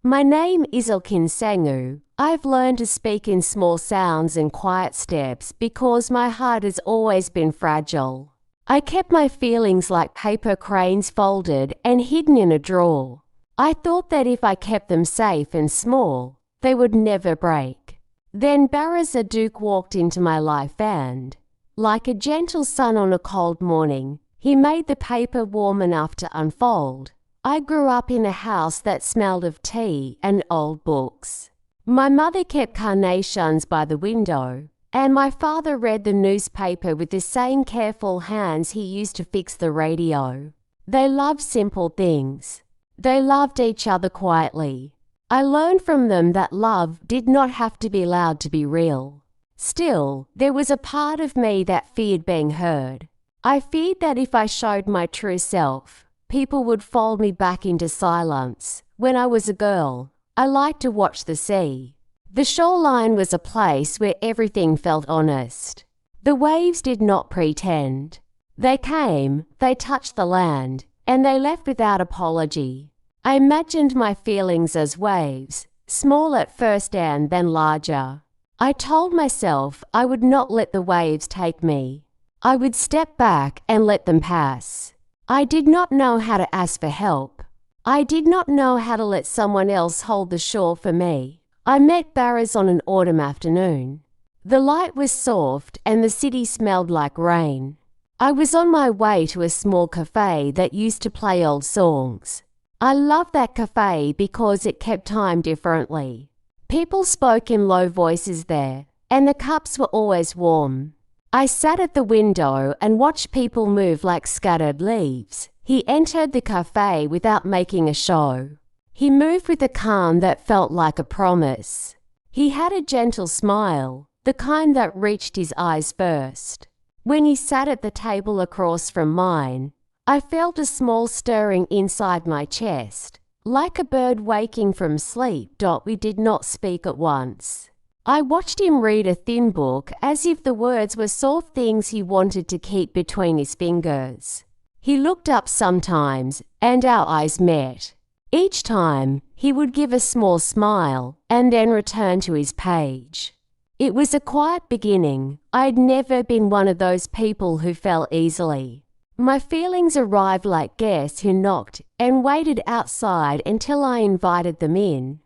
My name is Elçin Sangu. I've learned to speak in small sounds and quiet steps because my heart has always been fragile. I kept my feelings like paper cranes folded and hidden in a drawer. I thought that if I kept them safe and small, they would never break. Then Barış Arduç walked into my life and, like a gentle sun on a cold morning, he made the paper warm enough to unfold. I grew up in a house that smelled of tea and old books. My mother kept carnations by the window, and my father read the newspaper with the same careful hands he used to fix the radio. They loved simple things. They loved each other quietly. I learned from them that love did not have to be loud to be real. Still, there was a part of me that feared being heard. I feared that if I showed my true self, people would fold me back into silence. When I was a girl, I liked to watch the sea. The shoreline was a place where everything felt honest. The waves did not pretend. They came, they touched the land, and they left without apology. I imagined my feelings as waves, small at first and then larger. I told myself I would not let the waves take me. I would step back and let them pass. I did not know how to ask for help. I did not know how to let someone else hold the shore for me. I met Barış on an autumn afternoon. The light was soft and the city smelled like rain. I was on my way to a small cafe that used to play old songs. I loved that cafe because it kept time differently. People spoke in low voices there, and the cups were always warm. I sat at the window and watched people move like scattered leaves. He entered the cafe without making a show. He moved with a calm that felt like a promise. He had a gentle smile, the kind that reached his eyes first. When he sat at the table across from mine, I felt a small stirring inside my chest, like a bird waking from sleep. We did not speak at once. I watched him read a thin book as if the words were soft things he wanted to keep between his fingers. He looked up sometimes, and our eyes met. Each time, he would give a small smile and then return to his page. It was a quiet beginning. I had never been one of those people who fell easily. My feelings arrived like guests who knocked and waited outside until I invited them in.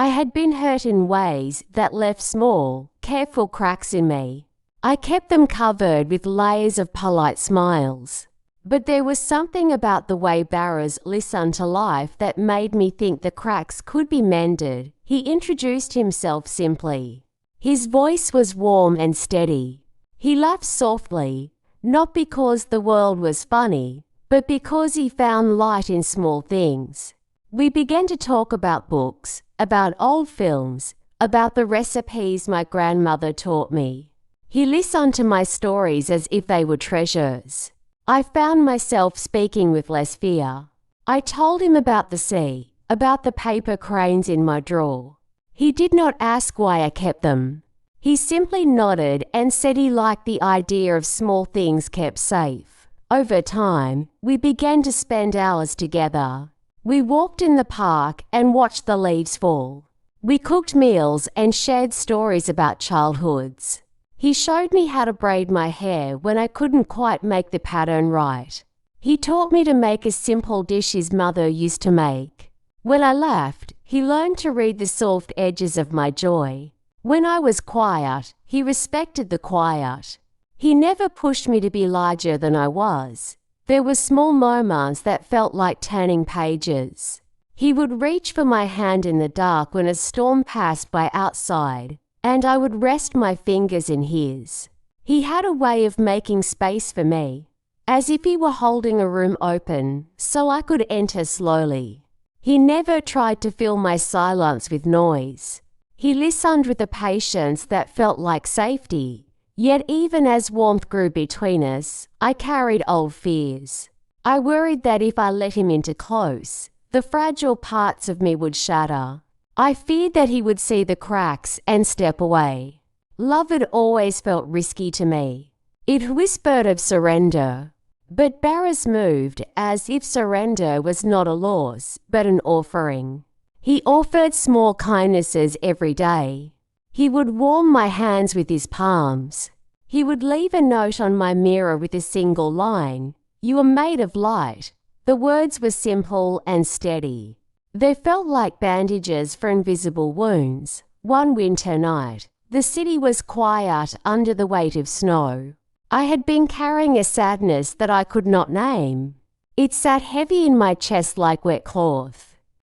I had been hurt in ways that left small, careful cracks in me. I kept them covered with layers of polite smiles. But there was something about the way Barış listened to life that made me think the cracks could be mended. He introduced himself simply. His voice was warm and steady. He laughed softly, not because the world was funny, but because he found light in small things. We began to talk about books, about old films, about the recipes my grandmother taught me. He listened to my stories as if they were treasures. I found myself speaking with less fear. I told him about the sea, about the paper cranes in my drawer. He did not ask why I kept them. He simply nodded and said he liked the idea of small things kept safe. Over time, we began to spend hours together. We walked in the park and watched the leaves fall. We cooked meals and shared stories about childhoods. He showed me how to braid my hair when I couldn't quite make the pattern right. He taught me to make a simple dish his mother used to make. When I laughed, he learned to read the soft edges of my joy. When I was quiet, he respected the quiet. He never pushed me to be larger than I was. There were small moments that felt like turning pages. He would reach for my hand in the dark when a storm passed by outside, and I would rest my fingers in his. He had a way of making space for me, as if he were holding a room open so I could enter slowly. He never tried to fill my silence with noise. He listened with a patience that felt like safety. Yet even as warmth grew between us, I carried old fears. I worried that if I let him in too close, the fragile parts of me would shatter. I feared that he would see the cracks and step away. Love had always felt risky to me. It whispered of surrender. But Barış moved as if surrender was not a loss, but an offering. He offered small kindnesses every day. He would warm my hands with his palms. He would leave a note on my mirror with a single line, "You are made of light." The words were simple and steady. They felt like bandages for invisible wounds. One winter night, the city was quiet under the weight of snow. I had been carrying a sadness that I could not name. It sat heavy in my chest like wet cloth.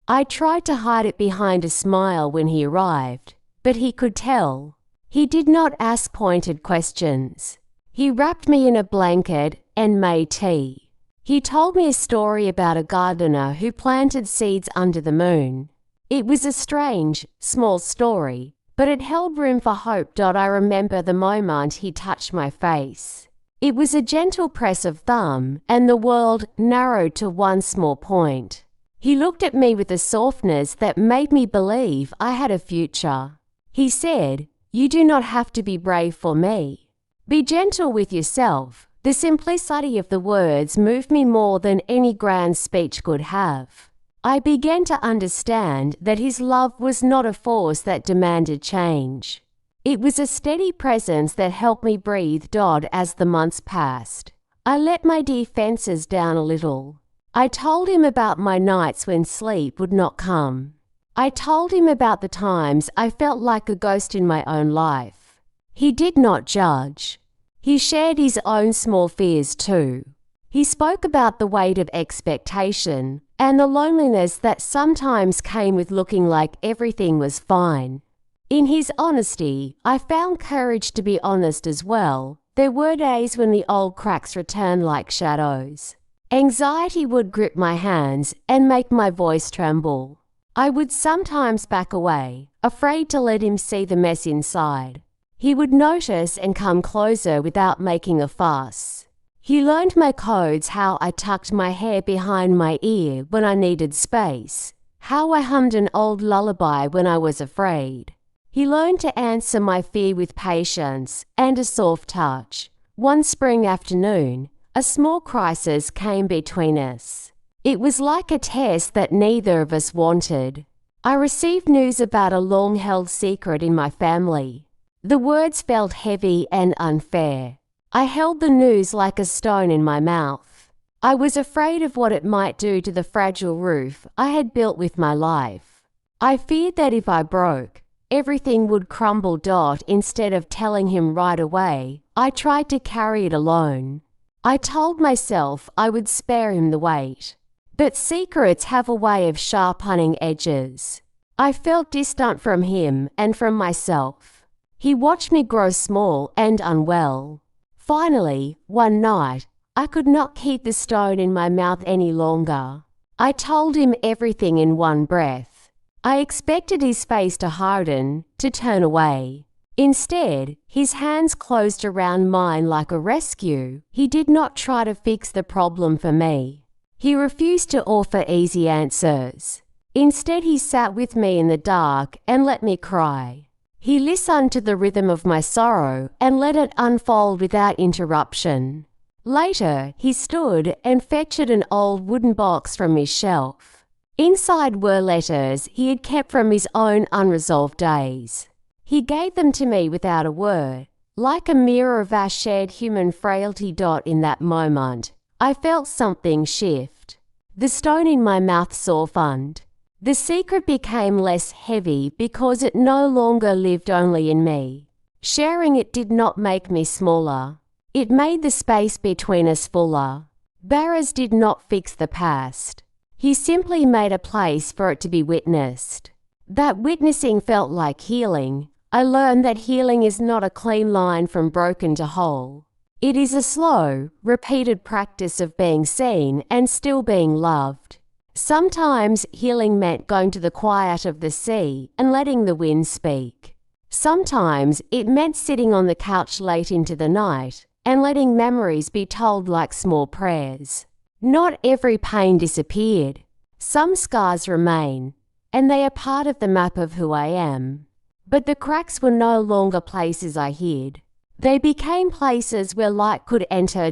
I tried to hide it behind a smile when he arrived, but he could tell. He did not ask pointed questions. He wrapped me in a blanket and made tea. He told me a story about a gardener who planted seeds under the moon. It was a strange, small story, but it held room for hope. I remember the moment he touched my face. It was a gentle press of thumb, and the world narrowed to one small point. He looked at me with a softness that made me believe I had a future. He said, "You do not have to be brave for me. Be gentle with yourself." The simplicity of the words moved me more than any grand speech could have. I began to understand that his love was not a force that demanded change. It was a steady presence that helped me breathe. As the months passed, I let my defenses down a little. I told him about my nights when sleep would not come. I told him about the times I felt like a ghost in my own life. He did not judge. He shared his own small fears too. He spoke about the weight of expectation and the loneliness that sometimes came with looking like everything was fine. In his honesty, I found courage to be honest as well. There were days when the old cracks returned like shadows. Anxiety would grip my hands and make my voice tremble. I would sometimes back away, afraid to let him see the mess inside. He would notice and come closer without making a fuss. He learned my codes, how I tucked my hair behind my ear when I needed space, how I hummed an old lullaby when I was afraid. He learned to answer my fear with patience and a soft touch. One spring afternoon, a small crisis came between us. It was like a test that neither of us wanted. I received news about a long-held secret in my family. The words felt heavy and unfair. I held the news like a stone in my mouth. I was afraid of what it might do to the fragile roof I had built with my life. I feared that if I broke, everything would crumble. Instead of telling him right away, I tried to carry it alone. I told myself I would spare him the weight. But secrets have a way of sharpening edges. I felt distant from him and from myself. He watched me grow small and unwell. Finally, one night, I could not keep the stone in my mouth any longer. I told him everything in one breath. I expected his face to harden, to turn away. Instead, his hands closed around mine like a rescue. He did not try to fix the problem for me. He refused to offer easy answers. Instead, he sat with me in the dark and let me cry. He listened to the rhythm of my sorrow and let it unfold without interruption. Later, he stood and fetched an old wooden box from his shelf. Inside were letters he had kept from his own unresolved days. He gave them to me without a word, like a mirror of our shared human frailty. In that moment, I felt something shift. The stone in my mouth softened. The secret became less heavy because it no longer lived only in me. Sharing it did not make me smaller. It made the space between us fuller. Barriers did not fix the past. He simply made a place for it to be witnessed. That witnessing felt like healing. I learned that healing is not a clean line from broken to whole. It is a slow, repeated practice of being seen and still being loved. Sometimes healing meant going to the quiet of the sea and letting the wind speak. Sometimes it meant sitting on the couch late into the night and letting memories be told like small prayers. Not every pain disappeared. Some scars remain, and they are part of the map of who I am. But the cracks were no longer places I hid. They became places where light could enter.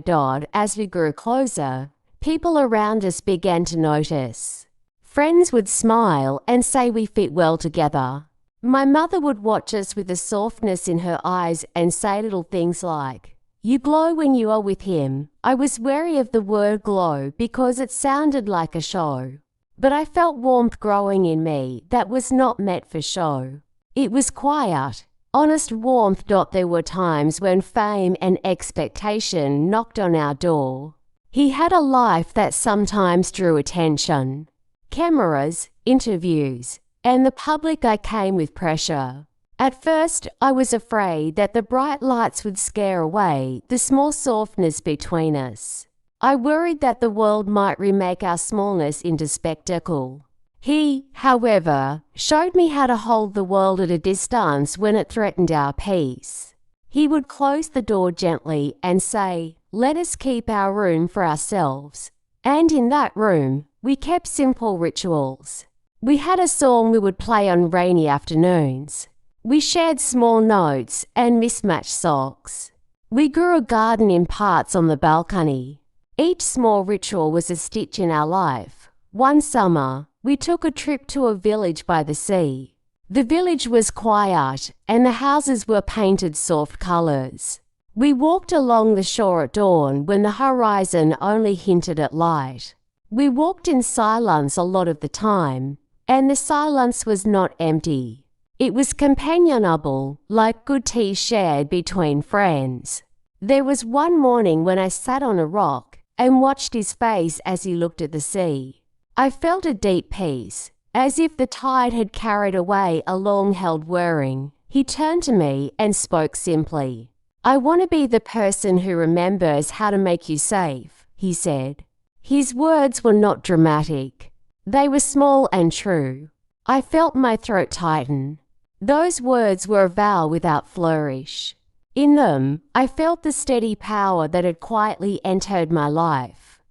As we grew closer, people around us began to notice. Friends would smile and say we fit well together. My mother would watch us with a softness in her eyes and say little things like, "You glow when you are with him." I was wary of the word glow because it sounded like a show. But I felt warmth growing in me that was not meant for show. It was quiet, honest warmth. There were times when fame and expectation knocked on our door. He had a life that sometimes drew attention. Cameras, interviews, and the public. I came with pressure. At first, I was afraid that the bright lights would scare away the small softness between us. I worried that the world might remake our smallness into spectacle. He, however, showed me how to hold the world at a distance when it threatened our peace. He would close the door gently and say, "Let us keep our room for ourselves." And in that room, we kept simple rituals. We had a song we would play on rainy afternoons. We shared small notes and mismatched socks. We grew a garden in parts on the balcony. Each small ritual was a stitch in our life. One summer, we took a trip to a village by the sea. The village was quiet and the houses were painted soft colors. We walked along the shore at dawn when the horizon only hinted at light. We walked in silence a lot of the time, and the silence was not empty. It was companionable, like good tea shared between friends. There was one morning when I sat on a rock and watched his face as he looked at the sea. I felt a deep peace, as if the tide had carried away a long-held worrying. He turned to me and spoke simply. "I want to be the person who remembers how to make you safe," he said. His words were not dramatic. They were small and true. I felt my throat tighten. Those words were a vow without flourish. In them, I felt the steady power that had quietly entered my life.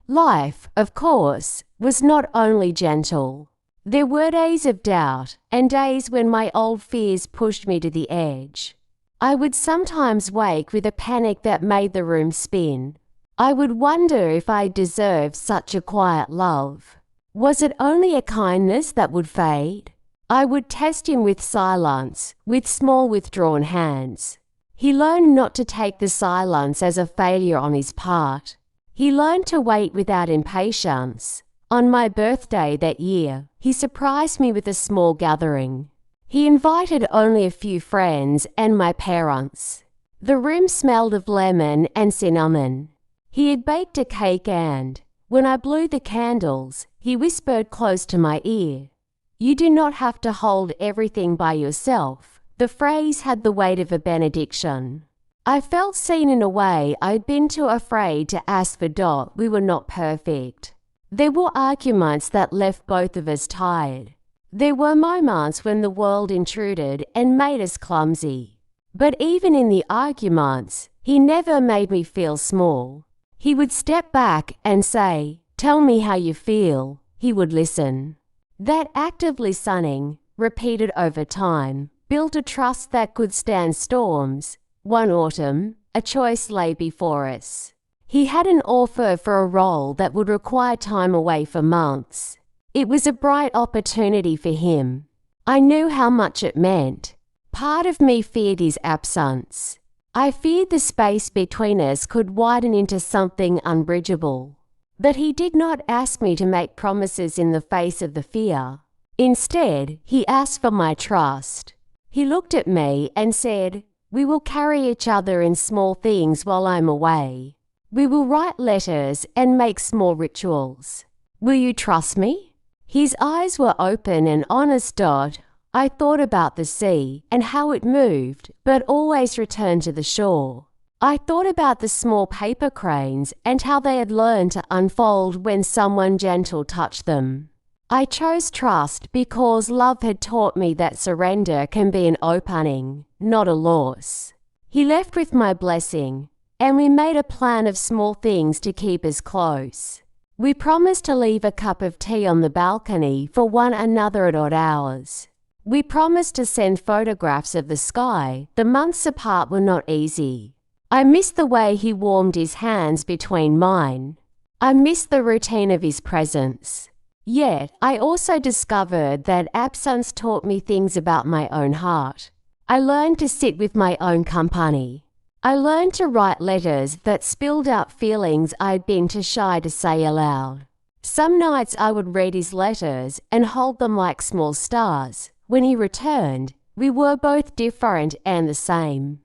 Life, of course, was not only gentle. There were days of doubt and days when my old fears pushed me to the edge. I would sometimes wake with a panic that made the room spin. I would wonder if I deserved such a quiet love. Was it only a kindness that would fade? I would test him with silence, with small withdrawn hands. He learned not to take the silence as a failure on his part. He learned to wait without impatience. On my birthday that year, he surprised me with a small gathering. He invited only a few friends and my parents. The room smelled of lemon and cinnamon. He had baked a cake and, when I blew the candles, he whispered close to my ear, "You do not have to hold everything by yourself." The phrase had the weight of a benediction. I felt seen in a way I'd been too afraid to ask for. We were not perfect. There were arguments that left both of us tired. There were moments when the world intruded and made us clumsy. But even in the arguments, he never made me feel small. He would step back and say, "Tell me how you feel." He would listen. That act of listening, repeated over time, built a trust that could stand storms. One autumn, a choice lay before us. He had an offer for a role that would require time away for months. It was a bright opportunity for him. I knew how much it meant. Part of me feared his absence. I feared the space between us could widen into something unbridgeable. But he did not ask me to make promises in the face of the fear. Instead, he asked for my trust. He looked at me and said, "We will carry each other in small things while I'm away. We will write letters and make small rituals. Will you trust me?" His eyes were open and honest. I thought about the sea and how it moved, but always returned to the shore. I thought about the small paper cranes and how they had learned to unfold when someone gentle touched them. I chose trust because love had taught me that surrender can be an opening, not a loss. He left with my blessing, and we made a plan of small things to keep us close. We promised to leave a cup of tea on the balcony for one another at odd hours. We promised to send photographs of the sky. The months apart were not easy. I missed the way he warmed his hands between mine. I missed the routine of his presence. Yet, I also discovered that absence taught me things about my own heart. I learned to sit with my own company. I learned to write letters that spilled out feelings I'd been too shy to say aloud. Some nights I would read his letters and hold them like small stars. When he returned, we were both different and the same.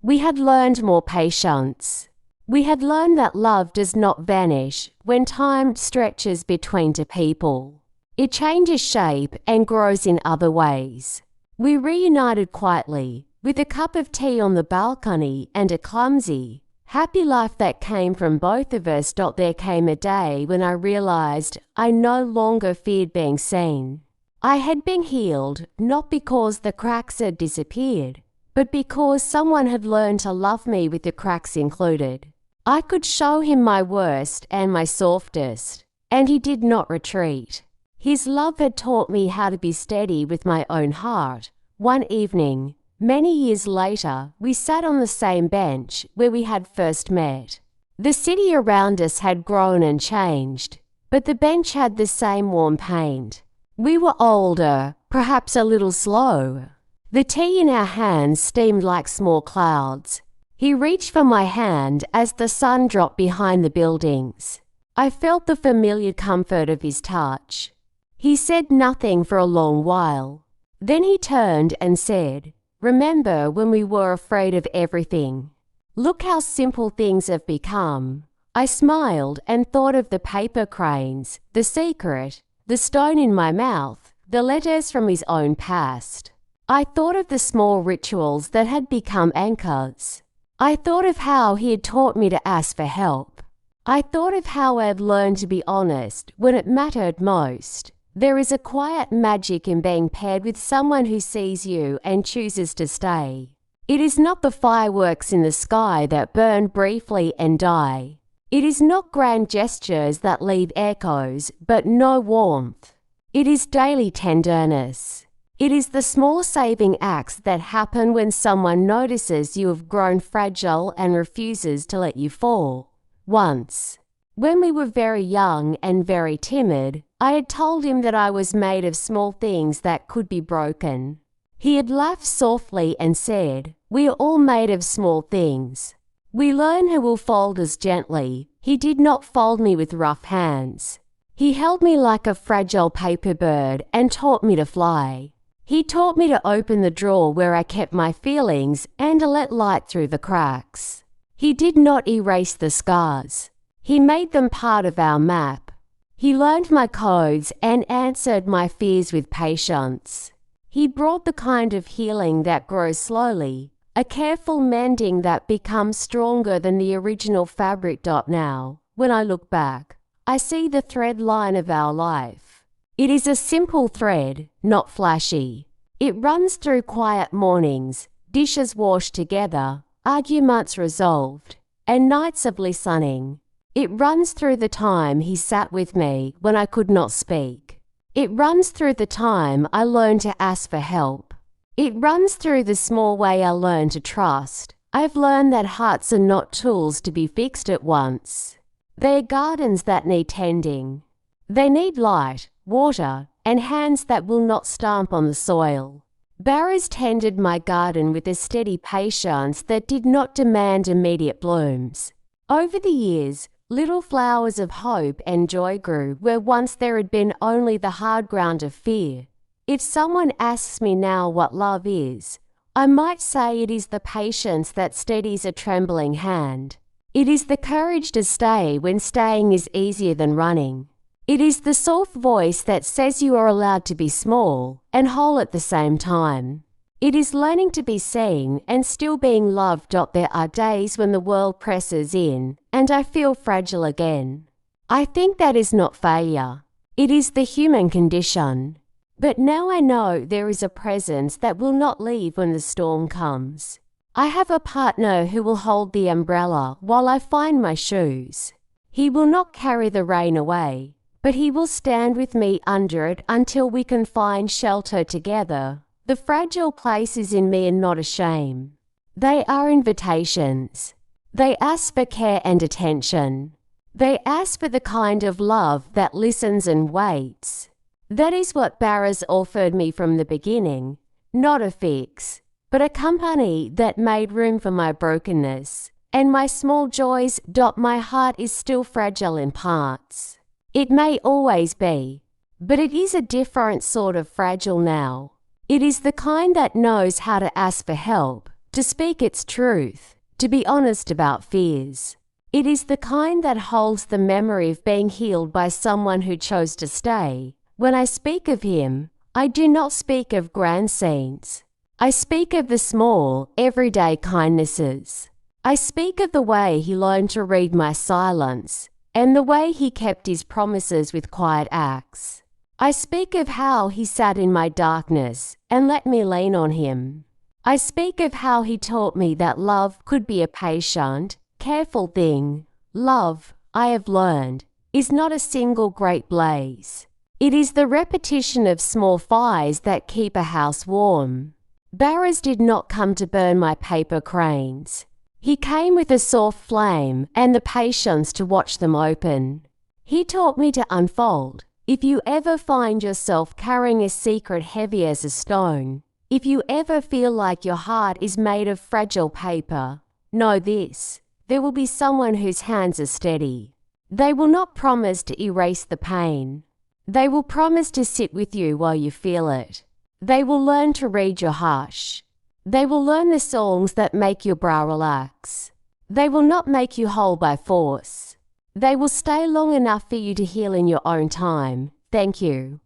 We had learned more patience. We had learned that love does not vanish when time stretches between two people. It changes shape and grows in other ways. We reunited quietly, with a cup of tea on the balcony and a clumsy, happy life that came from both of us. There came a day when I realized I no longer feared being seen. I had been healed, not because the cracks had disappeared, but because someone had learned to love me with the cracks included. I could show him my worst and my softest, and he did not retreat. His love had taught me how to be steady with my own heart. One evening, many years later, we sat on the same bench where we had first met. The city around us had grown and changed, but the bench had the same warm paint. We were older, perhaps a little slow. The tea in our hands steamed like small clouds. He reached for my hand as the sun dropped behind the buildings. I felt the familiar comfort of his touch. He said nothing for a long while. Then he turned and said, "Remember when we were afraid of everything? Look how simple things have become." I smiled and thought of the paper cranes, the secret, the stone in my mouth, the letters from his own past. I thought of the small rituals that had become anchors. I thought of how he had taught me to ask for help. I thought of how I had learned to be honest when it mattered most. There is a quiet magic in being paired with someone who sees you and chooses to stay. It is not the fireworks in the sky that burn briefly and die. It is not grand gestures that leave echoes but no warmth. It is daily tenderness. It is the small saving acts that happen when someone notices you have grown fragile and refuses to let you fall. Once, when we were very young and very timid, I had told him that I was made of small things that could be broken. He had laughed softly and said, "We are all made of small things. We learn who will fold us gently." He did not fold me with rough hands. He held me like a fragile paper bird and taught me to fly. He taught me to open the drawer where I kept my feelings and to let light through the cracks. He did not erase the scars. He made them part of our map. He learned my codes and answered my fears with patience. He brought the kind of healing that grows slowly, a careful mending that becomes stronger than the original fabric. Now, when I look back, I see the thread line of our life. It is a simple thread, not flashy. It runs through quiet mornings, dishes washed together, arguments resolved, and nights of listening. It runs through the time he sat with me when I could not speak. It runs through the time I learned to ask for help. It runs through the small way I learned to trust. I've learned that hearts are not tools to be fixed at once. They are gardens that need tending. They need light, water, and hands that will not stamp on the soil. Barrows tended my garden with a steady patience that did not demand immediate blooms. Over the years, little flowers of hope and joy grew where once there had been only the hard ground of fear. If someone asks me now what love is, I might say it is the patience that steadies a trembling hand. It is the courage to stay when staying is easier than running. It is the soft voice that says you are allowed to be small and whole at the same time. It is learning to be seen and still being loved. There are days when the world presses in and I feel fragile again. I think that is not failure. It is the human condition. But now I know there is a presence that will not leave when the storm comes. I have a partner who will hold the umbrella while I find my shoes. He will not carry the rain away, but he will stand with me under it until we can find shelter together. The fragile places in me are not a shame. They are invitations. They ask for care and attention. They ask for the kind of love that listens and waits. That is what Barış offered me from the beginning, not a fix, but a company that made room for my brokenness and my small joys. My heart is still fragile in parts. It may always be, but it is a different sort of fragile now. It is the kind that knows how to ask for help, to speak its truth, to be honest about fears. It is the kind that holds the memory of being healed by someone who chose to stay. When I speak of him, I do not speak of grand scenes. I speak of the small, everyday kindnesses. I speak of the way he learned to read my silence, and the way he kept his promises with quiet acts. I speak of how he sat in my darkness and let me lean on him. I speak of how he taught me that love could be a patient, careful thing. Love, I have learned, is not a single great blaze. It is the repetition of small fires that keep a house warm. Barış did not come to burn my paper cranes. He came with a soft flame and the patience to watch them open. He taught me to unfold. If you ever find yourself carrying a secret heavy as a stone, if you ever feel like your heart is made of fragile paper, know this: there will be someone whose hands are steady. They will not promise to erase the pain. They will promise to sit with you while you feel it. They will learn to read your hush. They will learn the songs that make your brow relax. They will not make you whole by force. They will stay long enough for you to heal in your own time. Thank you.